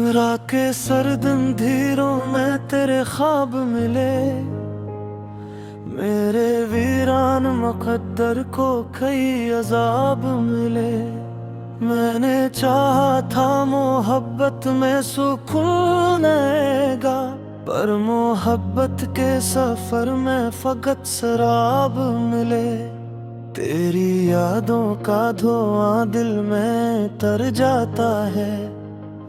रात के सर्द अंधेरों में तेरे ख्वाब मिले, मेरे वीरान मुकद्दर को कई अजाब मिले। मैंने चाहा था मोहब्बत में सुकून आएगा, पर मोहब्बत के सफर में फकत शराब मिले। तेरी यादों का धुआं दिल में तर जाता है,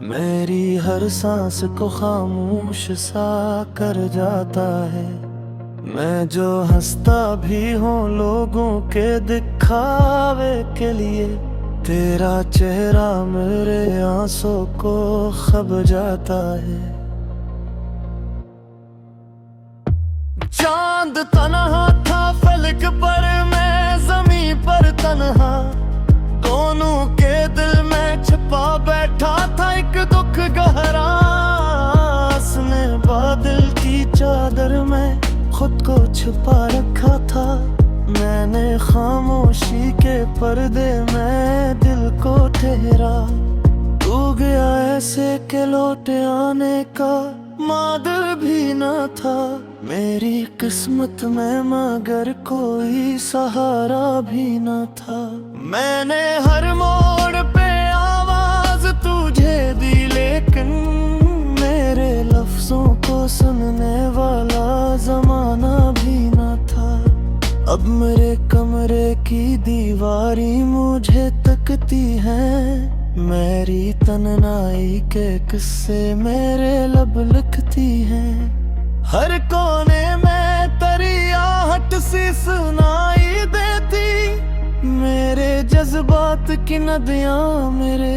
मेरी हर सांस को खामोश सा कर जाता है। मैं जो हंसता भी हूँ लोगों के दिखावे के लिए, तेरा चेहरा मेरे आंसू को खब जाता है। चांद तन्हा था फलक पर, मैं जमीन पर तन्हा, दोनों के दिल में छिपा बैठा था एक दुख गहरा। उसने बादल की चादर में खुद को छुपा रखा था, मैंने खामोशी के पर्दे में दिल को ठहरा। तू गया ऐसे के लौटे आने का मादर भी न था, मेरी किस्मत में मगर कोई सहारा भी न था। मैंने हर मोड़ पे आवाज तुझे दी, लेकिन मेरे लफ्जों को सुनने वाला जमाना भी न था। अब मेरे कमरे की दीवारी मुझे तकती है, मेरी तन्हाई के किस्से मेरे लब लिखती हैं। हर कोने में तेरी आहट सी सुनाई देती, मेरे जज्बात की नदियाँ मेरे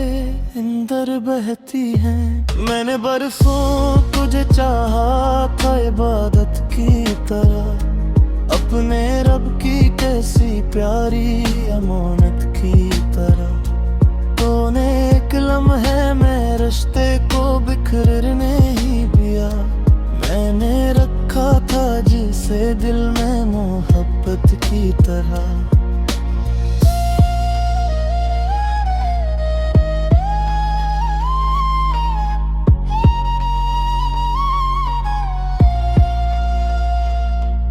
अंदर बहती हैं। मैंने बरसों तुझे चाहा था इबादत की तरह, अपने रब की कैसी प्यारी अमानत की तरह। तूने एक लम्हे में रिश्ते को बिखरने ही दिया, मैंने रखा था जिसे दिल में मोहब्बत की तरह।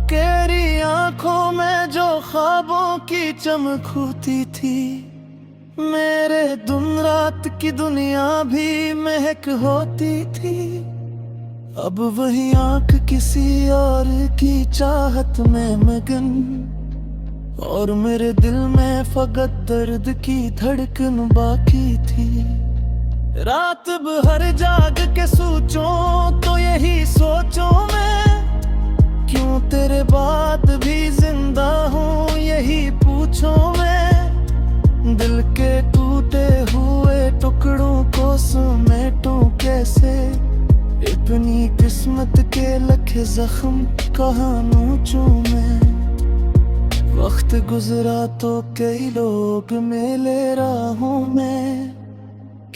तेरी आंखों में जो ख्वाबों की चमक होती थी, मेरे दिन रात की दुनिया भी महक होती थी। अब वही आंख किसी और की चाहत में मगन, और मेरे दिल में फकत दर्द की धड़कन बाकी थी। रात भर जाग के सोचूं तो यही सोचूं मैं, क्यों तेरे बाद भी जिंदा हूँ यही पूछूं मैं। दिल के टूटे हुए टुकड़ों को समेटूं कैसे, अपनी किस्मत के लखे जख्म कहाँ नोचूं मैं। वक्त गुजरा तो कई लोग मिले राहों में,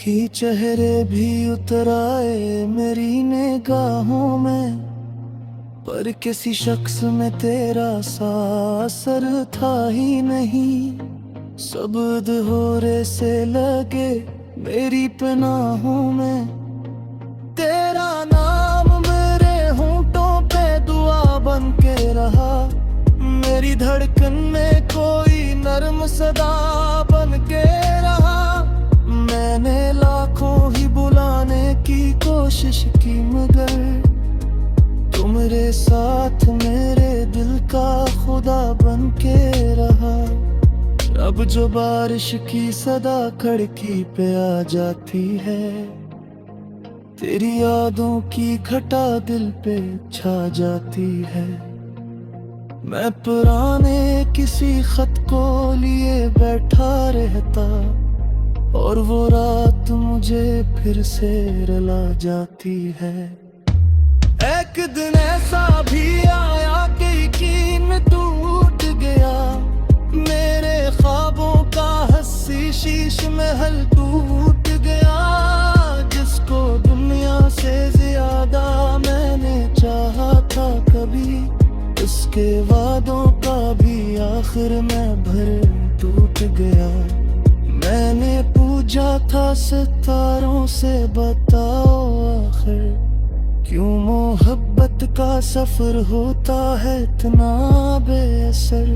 कि चेहरे भी उतर आए मेरी निगाहों में, पर किसी शख्स में तेरा सा असर था ही नहीं। सब अधूरे से लगे मेरी पनाहों में, तेरा नाम मेरे होंठों पे दुआ बन के रहा, मेरी धड़कन में कोई नर्म सदा बन के रहा। मैंने लाखों ही बुलाने की कोशिश की, मगर तू मेरे साथ मेरे दिल का खुदा बन के रहा। अब जो बारिश की सदा खिड़की पे आ जाती है, तेरी यादों की घटा दिल पे छा जाती है। मैं पुराने किसी खत को लिए बैठा रहता, और वो रात मुझे फिर से रुला जाती है। एक दिन ऐसा भी आया कि यकीन टूट गया, मेरे ख्वाबों का हंसी शीश महल टूट गया। जिसको दुनिया से ज्यादा मैंने चाहा था कभी, उसके वादों का भी आखिर में भर टूट गया। मैंने पूजा जाता सितारों से, बताओ आखिर क्यों मोहब्बत का सफर होता है इतना बेअसर।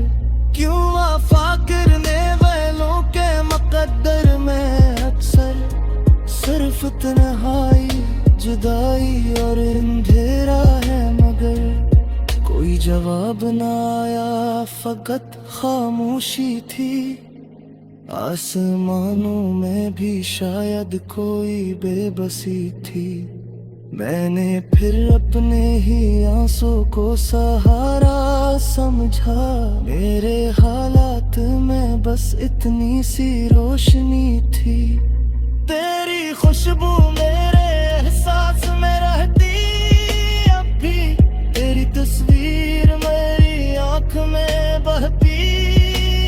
क्यों वफा करने वालों के मुकद्दर में अक्सर सिर्फ तन्हाई, जुदाई और अंधेरा है, मगर कोई जवाब ना आया, फकत खामोशी थी। आसमानों में भी शायद कोई बेबसी थी। मैंने फिर अपने ही आंसू को सहारा समझा। मेरे हालात में बस इतनी सी रोशनी थी। तेरी खुशबू मेरे एहसास में रहती अब भी, तेरी तस्वीर मेरी आंख में बहती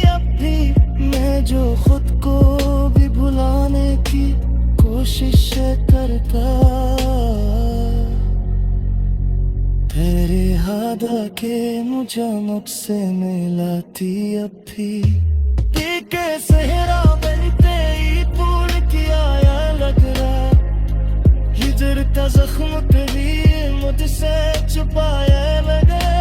अब भी। मैं जो खुद को भी भुलाने की कोशिश करता, तेरे याद आके मुझे मुझसे मिलाती अब भी। के सहरा बनते ही फूल किया या लग रहा, हिजर का जख्म कभी मुझसे छुपाया लगे।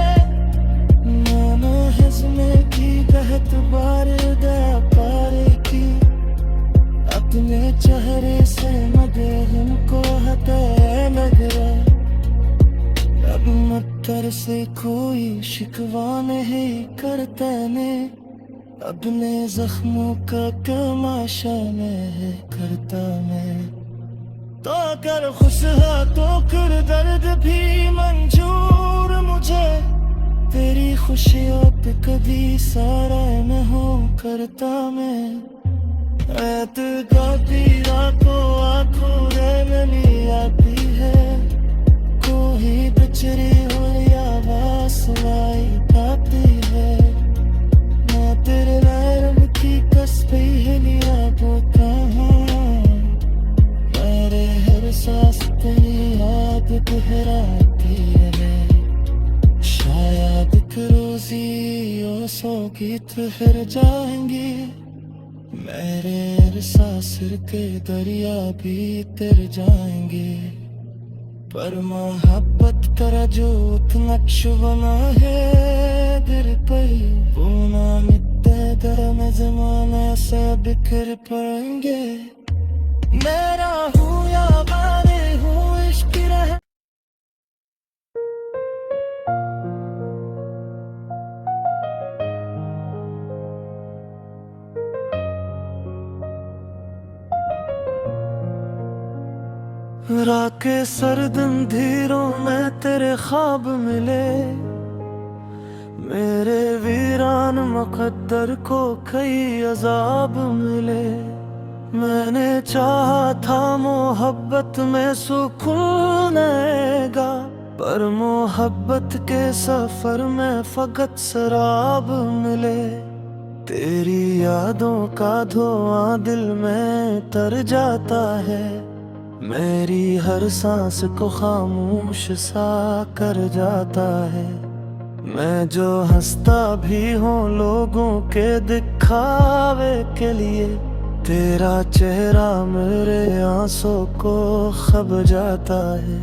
माना हिस्मे की कहत बारिद पारे की, अपने चेहरे से मदे हमको हटाया लग रहा। अब मत्तर से कोई शिकवा नहीं करता ने, अपने जख्मों का तमाशा मैं करता मैं। तो अगर खुश है तो कर दर्द भी मंजूर मुझे, तेरी खुशियों पे कभी सारा न हो करता मैं। ऐतकाती रातों आंखों रहनी आती है, कोई बिछड़ी हो या वासवाई पाती है। तेरे नैन की कस्बे हिलिया बोता हूँ, मेरे हर सांस तेरी याद दोहराती है। शायद एक रोजी ओ सौ गीत फिर जाएंगे, मेरे एहसास के दरिया भी तर जाएंगे। पर मोहब्बत तेरा जो नक्श बना है दिल पर, वो ना दर में ज़माने से बिखर पड़ेंगे। मेरा हूँ या बारे हूँ इश्क रहे। रात के सर्द अंधेरों में तेरे ख्वाब मिले, मेरे वीरान मुकद्दर को कई अजाब मिले। मैंने चाहा था मोहब्बत में सुकून आएगा, पर मोहब्बत के सफर में फकत शराब मिले। तेरी यादों का धुआं दिल में तर जाता है, मेरी हर सांस को खामोश सा कर जाता है। मैं जो हंसता भी हूँ लोगों के दिखावे के लिए, तेरा चेहरा मेरे आंसू को खब जाता है।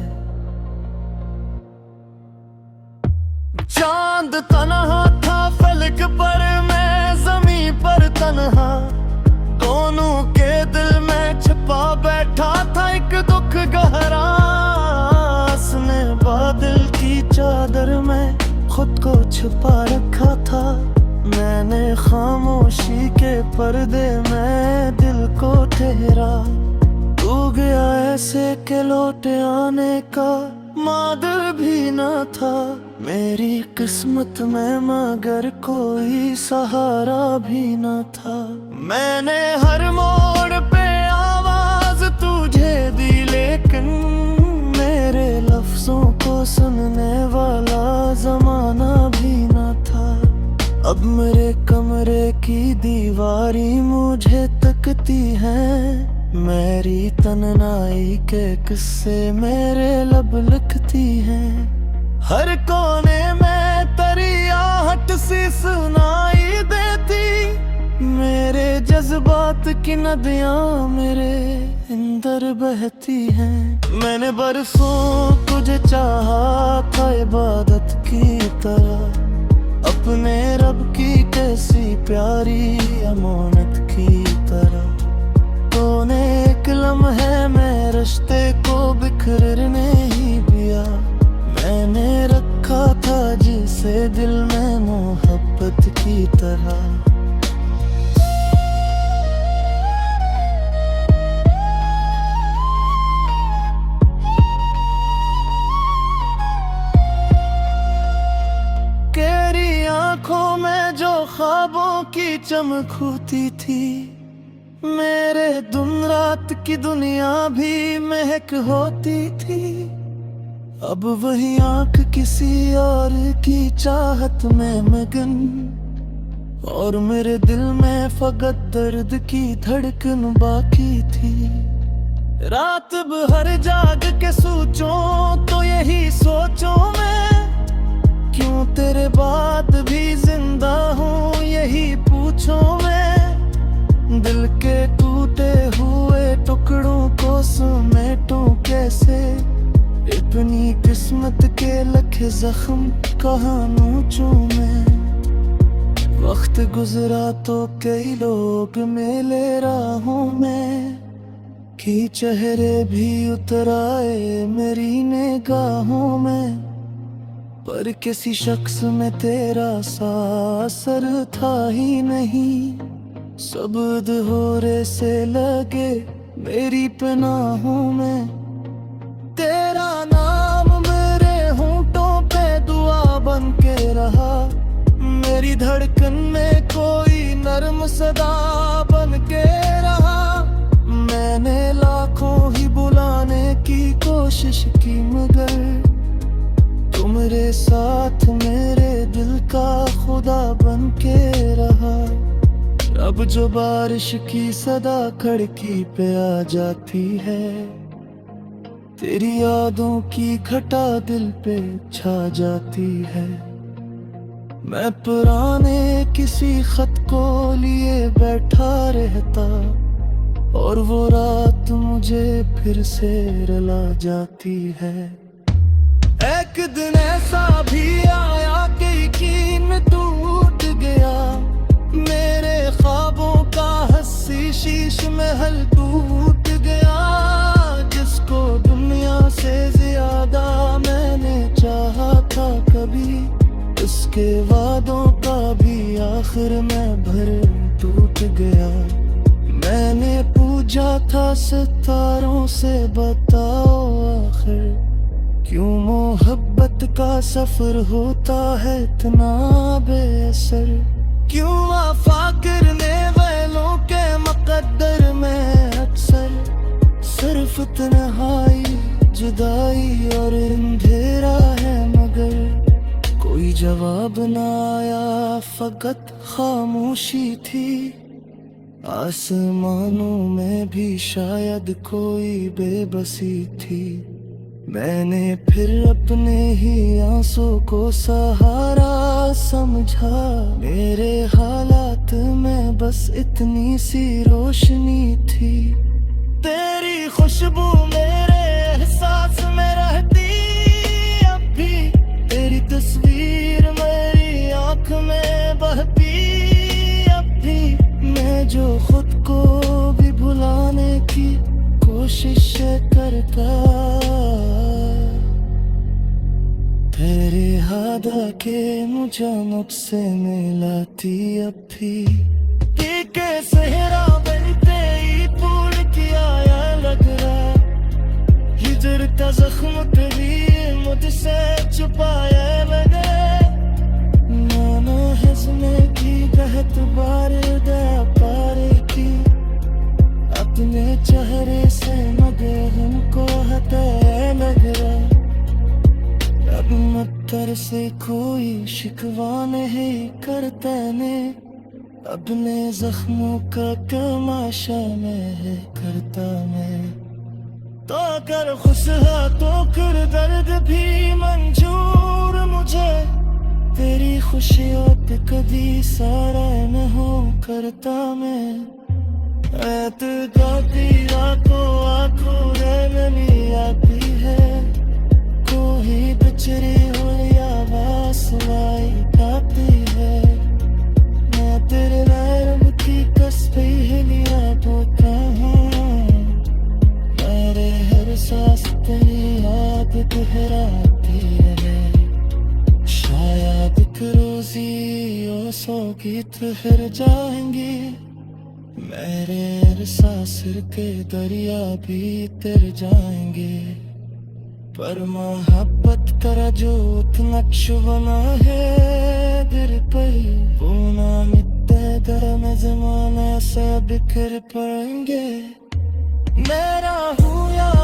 चांद तन्हा था फलक पर, मैं ज़मीं पर तन्हा, दोनों के दिल में छिपा बैठा था एक दुख गहरा। उसने बादल की चादर में खुद को छुपा रखा था, मैंने खामोशी के पर्दे में दिल को ठहरा। तू गया ऐसे के लौटे आने का मादर भी न था, मेरी किस्मत में मगर कोई सहारा भी न था। मैंने हर मोड़ पे आवाज तुझे दी, लेकिन मेरे लफ्जों को सुनने वाला जमाना भी न था। अब मेरे कमरे की दीवारी मुझे तकती है, मेरी तन्हाई के किस्से मेरे लब लिखती हैं। हर कोने में तेरी आहट सी सुनाई देती, मेरे जज्बात मोहब्बत की नदियां मेरे अंदर बहती हैं। मैंने बरसों तुझे चाहा था इबादत की तरह, अपने रब की कैसी प्यारी अमानत की तरह। तूने एक लम्हे में रिश्ते को बिखरने ही दिया, मैंने रखा था जिसे दिल में मोहब्बत की तरह। तेरी आंखों में जो ख्वाबों की चमक होती थी, मेरे दिन रात की दुनिया भी महक होती थी। अब वही आंख किसी और की चाहत में मगन, और मेरे दिल में फकत दर्द की धड़कन बाकी थी। रात भर जाग के सोचूं तो यही सोचूं मैं, क्यों तेरे बाद भी जिंदा हूँ यही पूछूं मैं। दिल के टूटे हुए टुकड़ों को समेटूं कैसे, अपनी किस्मत के लखे जख्म कहाँ नोचूं मैं। वक्त गुजरा तो कई लोग मिले राहों में, कि चेहरे भी उतर आए मेरी निगाहों में। पर किसी शख्स में तेरा सा असर था ही नहीं, सब अधूरे से लगे मेरी पनाहों में। तेरा नाम मेरे होंठों पे दुआ बन के रहा, मेरी धड़कन में कोई नर्म सदा बन के रहा। मैंने लाखों ही बुलाने की कोशिश की, मगर तुम्हारे साथ मेरे दिल का खुदा बन के रहा। अब जो बारिश की सदा खिड़की पे आ जाती है, तेरी यादों की घटा दिल पे छा जाती है। मैं पुराने किसी खत को लिए बैठा रहता, और वो रात मुझे फिर से रुला जाती है। एक दिन ऐसा भी आया कि यकीन टूट गया, मेरे ख्वाबों का हंसी शीश महल टूट गया। जिसको दुनिया से ज्यादा मैंने चाहा था कभी, उसके वादों का भी आखिर में भरम टूट गया। मैंने पूछा था सितारों से, बताओ आखिर क्यों मोहब्बत का सफर होता है इतना बेअसर। क्यों वफा करने वालों के मुकद्दर में अक्सर सिर्फ तन्हाई जुदाई और अंधेरा है, मगर कोई जवाब ना आया, फकत खामोशी थी। आसमानों में भी शायद कोई बेबसी थी। मैंने फिर अपने ही आंसू को सहारा समझा, मेरे हालात में बस इतनी सी रोशनी थी। तेरी खुशबू मेरे एहसास में रहती अब भी, तेरी तस्वीर मेरी आंख में बहती अब भी। मैं जो खुद को भी भुलाने की कोशिश करता, तेरे याद आके मुझे मुझसे मिलाती अब भी। के सहरा बनते ही फूल किया या लग रहा, हिजर का जख्म कभी मुझसे छुपाया लगे। नाना हंसने की कहत बार दया पारे की, अपने चेहरे से मगे हमको हटाया लग रहा। अब मत्तर से कोई शिकवा नहीं करता ने, अपने जख्मों का तमाशा मैं है करता मैं। तो कर खुश है तो कर दर्द भी मंजूर मुझे, तेरी खुशियों पे कभी सारा न हो करता मैं। गाती रातों आंखों रहनी आती है कोई बिछड़ी हुई आवाज सुनाई गाती है मैं तेरे नैनों की कसती ही होता हूँ मेरे हर सांस तेरी याद दोहराती है शायद एक रोजी ओ सौ गीत फिर जाएंगे मेरे अरसा के दरिया भी तर जाएंगे पर मोहब्बत का जो नक्श बना है दिल पर वो ना मिटते दर में जमाने से बिखर पड़ेंगे मेरा हूँ या